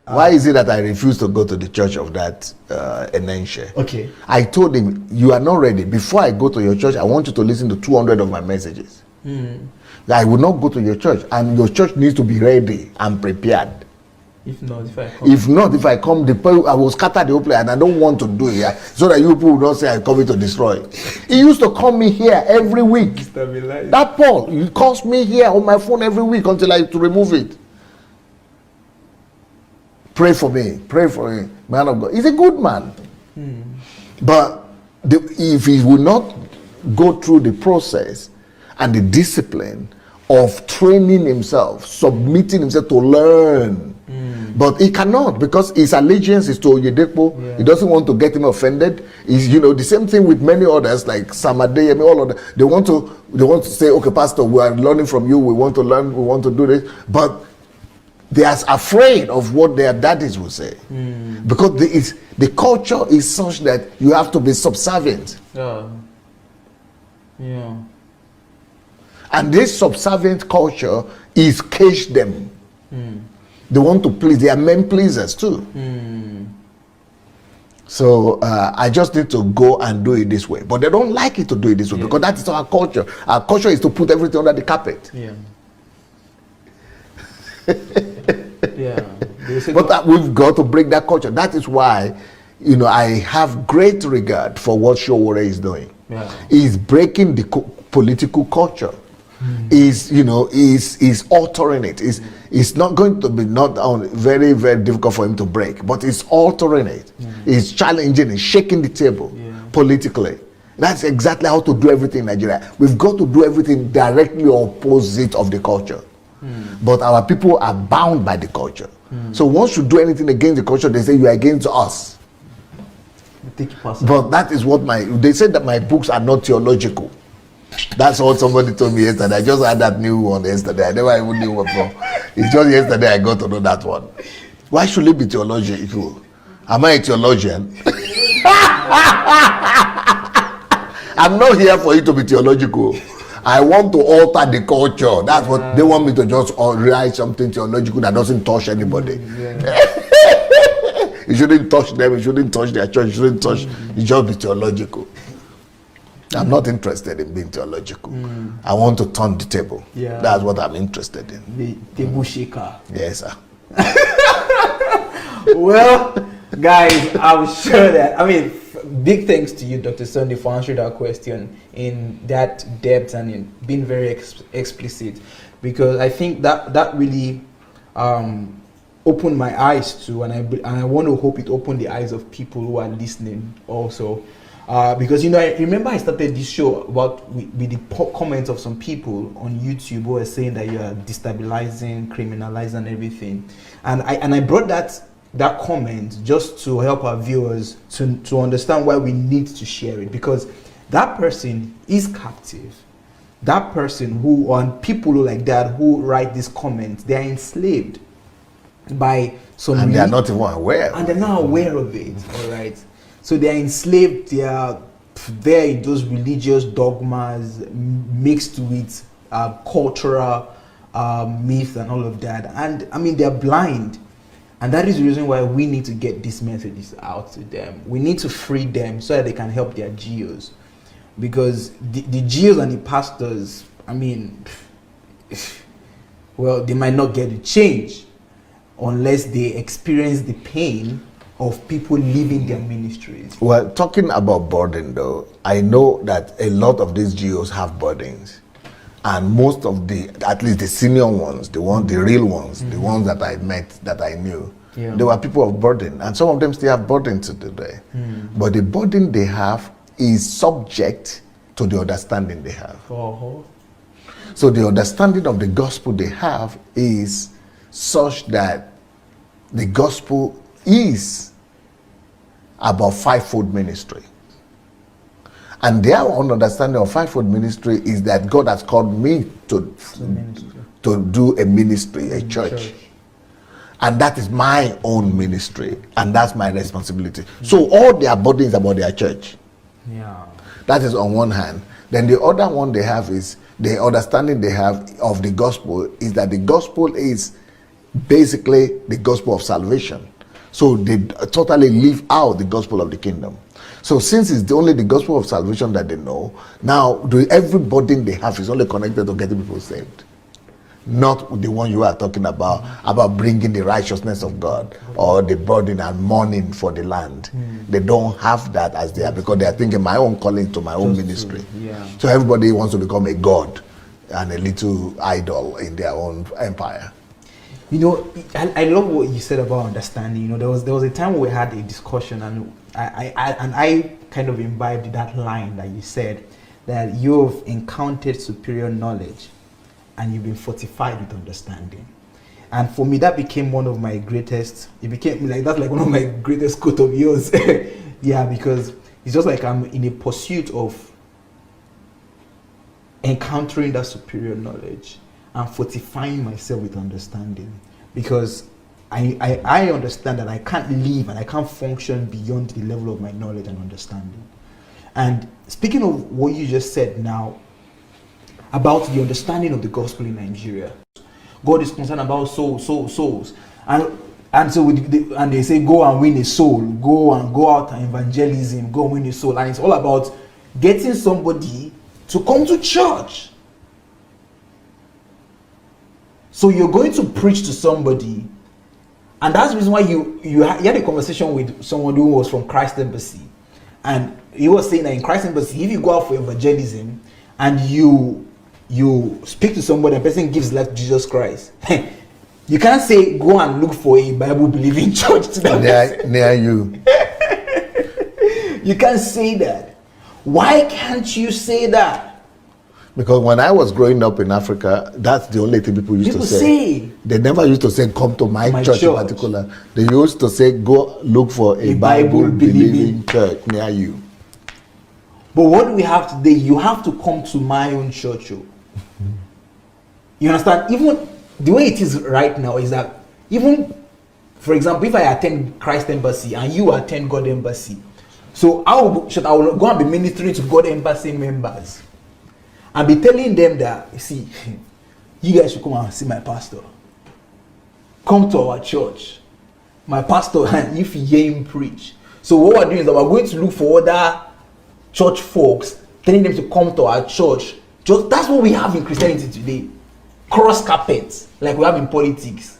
Why is it that I refuse to go to the church of that Enenche? Okay. I told him, you are not ready. Before I go to your church, I want you to listen to 200 of my messages. I will not go to your church, and your church needs to be ready and prepared. If not, if I come, I will scatter the whole place, and I don't want to do it so that you people will not say I'm coming to destroy. He used to call me here every week. That Paul, he calls me here on my phone every week until I to remove it. Pray for me, man of God. He's a good man. But if he will not go through the process and the discipline of training himself, submitting himself to learn, but he cannot, because his allegiance is to Oyedepo. He doesn't want to get him offended. He's, the same thing with many others like Samadeyemi, all of them. They want to say, okay, Pastor, we are learning from you. We want to learn. We want to do this, but they are afraid of what their daddies will say, because the culture is such that you have to be subservient. And this subservient culture is caged them. They want to please. They are men pleasers too. So I just need to go and do it this way. But they don't like it to do it this way, because that is our culture. Our culture is to put everything under the carpet. But we've got to break that culture. That is why, I have great regard for what Showore is doing. He's breaking the political culture. Is altering it. It's not going to be very, very difficult for him to break, but it's altering it. It's challenging it, shaking the table politically. That's exactly how to do everything in Nigeria. We've got to do everything directly opposite of the culture. But our people are bound by the culture. So once you do anything against the culture, they say you are against us. But that is what they said that my books are not theological. That's what somebody told me yesterday. I just had that new one yesterday. I never even knew what from. It's just yesterday I got to know that one. Why should it be theological? Am I a theologian? I'm not here for you to be theological. I want to alter the culture. That's what they want me to just write something theological that doesn't touch anybody. You shouldn't touch them. You shouldn't touch their church. You shouldn't touch. You just be theological. I'm not interested in being theological. I want to turn the table. That's what I'm interested in. The table shaker. Yes, sir. Well, guys, I'm sure that, big thanks to you, Dr. Sunday, for answering that question in that depth and in being very explicit, because I think that really opened my eyes to, and I want to hope it opened the eyes of people who are listening also. Because I remember I started this show with the comments of some people on YouTube who were saying that you are destabilizing, criminalizing, and everything, and I brought that comment just to help our viewers to understand why we need to share it, because that person is captive. That person people like that who write these comments, they are enslaved by some, and they are not even aware, and they're not aware of it. All right. So they are enslaved, they are there in those religious dogmas mixed with cultural myths and all of that. And they're blind. And that is the reason why we need to get these messages out to them. We need to free them so that they can help their GEOs. Because the GEOs and the pastors, they might not get the change unless they experience the pain of people leaving their ministries. Well, talking about burden though, I know that a lot of these GEOs have burdens, and most of at least the senior ones, the real ones, the ones that I met, that I knew, they were people of burden, and some of them still have burden to today. But the burden they have is subject to the understanding they have. So the understanding of the gospel they have is such that the gospel is about fivefold ministry. And their own understanding of fivefold ministry is that God has called me to do a ministry, a church. And that is my own ministry, and that's my responsibility. So all their burden is about their church. That is on one hand. Then the other one they have is, the understanding they have of the gospel is that the gospel is basically the gospel of salvation. So they totally leave out the gospel of the kingdom. So since it's only the gospel of salvation that they know, now every burden they have is only connected to getting people saved. Not the one you are talking about bringing the righteousness of God or the burden and mourning for the land. They don't have that as they are, because they are thinking my own calling to my own ministry. So everybody wants to become a god and a little idol in their own empire. You know, I love what you said about understanding. You know, there was a time where we had a discussion, and I kind of imbibed that line that you said, that you've encountered superior knowledge and you've been fortified with understanding. And for me, that became one of my greatest, that's like one of my greatest quote of yours. Yeah, because it's just like I'm in a pursuit of encountering that superior knowledge and fortifying myself with understanding, because I understand that I can't live and I can't function beyond the level of my knowledge and understanding. And speaking of what you just said now about the understanding of the gospel in Nigeria, God is concerned about souls, and so and they say go and win a soul, go out and evangelism, go and win a soul, and it's all about getting somebody to come to church. So you're going to preach to somebody, and that's the reason why you had a conversation with someone who was from Christ Embassy, and he was saying that in Christ Embassy, if you go out for evangelism and you speak to somebody and the person gives life to Jesus Christ, you can't say go and look for a Bible believing church to that near you. You can't say that. Why can't you say that? Because when I was growing up in Africa, that's the only thing people used to say. They never used to say, come to my church in particular. They used to say, go look for a Bible-believing church near you. But what do we have today? You have to come to my own church. You understand? Even the way it is right now is that, even, for example, if I attend Christ Embassy and you attend God Embassy, so I will go and be ministering to God Embassy members and be telling them that, you see, you guys should come and see my pastor. Come to our church. My pastor, and if you hear him preach. So what we're doing is that we're going to look for other church folks, telling them to come to our church. Just that's what we have in Christianity today. Cross carpets, like we have in politics.